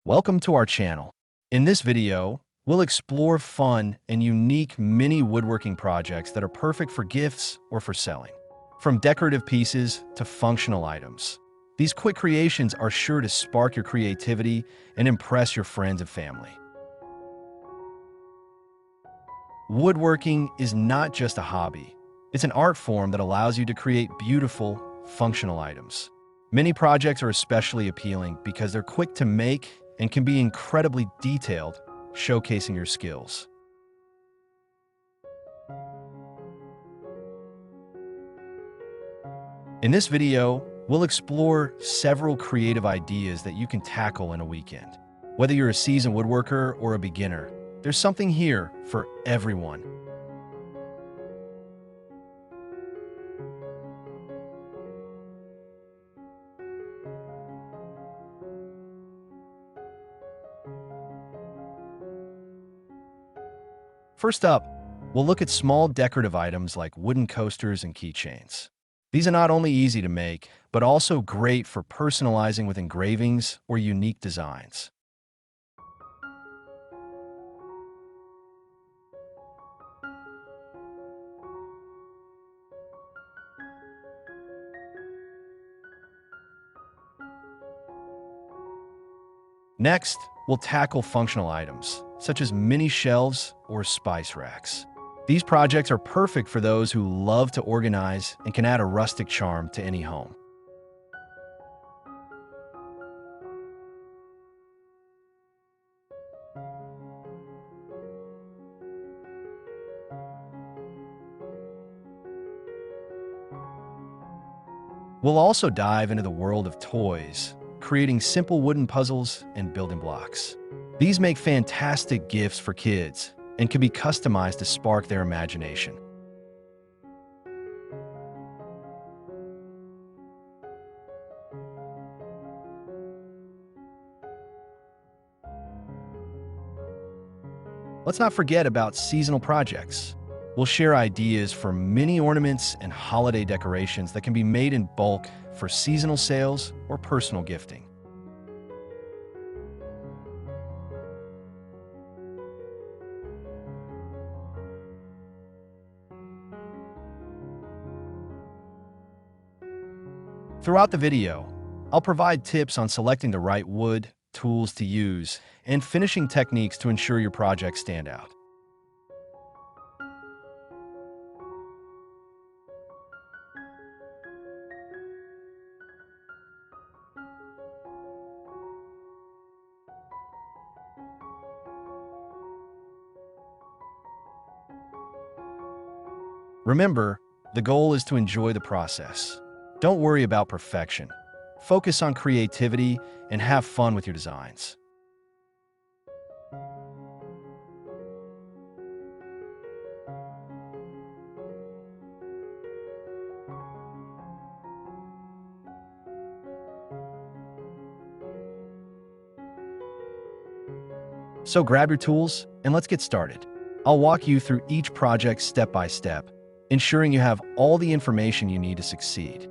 Welcome to our channel. In this video, we'll explore fun and unique mini woodworking projects that are perfect for gifts or for selling. From decorative pieces to functional items, these quick creations are sure to spark your creativity and impress your friends and family. Woodworking is not just a hobby. It's an art form that allows you to create beautiful, functional items. Many projects are especially appealing because they're quick to make and can be incredibly detailed, showcasing your skills. In this video, we'll explore several creative ideas that you can tackle in a weekend. Whether you're a seasoned woodworker or a beginner, there's something here for everyone. First up, we'll look at small decorative items like wooden coasters and keychains. These are not only easy to make, but also great for personalizing with engravings or unique designs. Next, we'll tackle functional items, such as mini shelves or spice racks. These projects are perfect for those who love to organize and can add a rustic charm to any home. We'll also dive into the world of toys, creating simple wooden puzzles and building blocks. These make fantastic gifts for kids and can be customized to spark their imagination. Let's not forget about seasonal projects. We'll share ideas for mini ornaments and holiday decorations that can be made in bulk for seasonal sales or personal gifting. Throughout the video, I'll provide tips on selecting the right wood, tools to use, and finishing techniques to ensure your projects stand out. Remember, the goal is to enjoy the process. Don't worry about perfection. Focus on creativity and have fun with your designs. So grab your tools and let's get started. I'll walk you through each project step by step, ensuring you have all the information you need to succeed.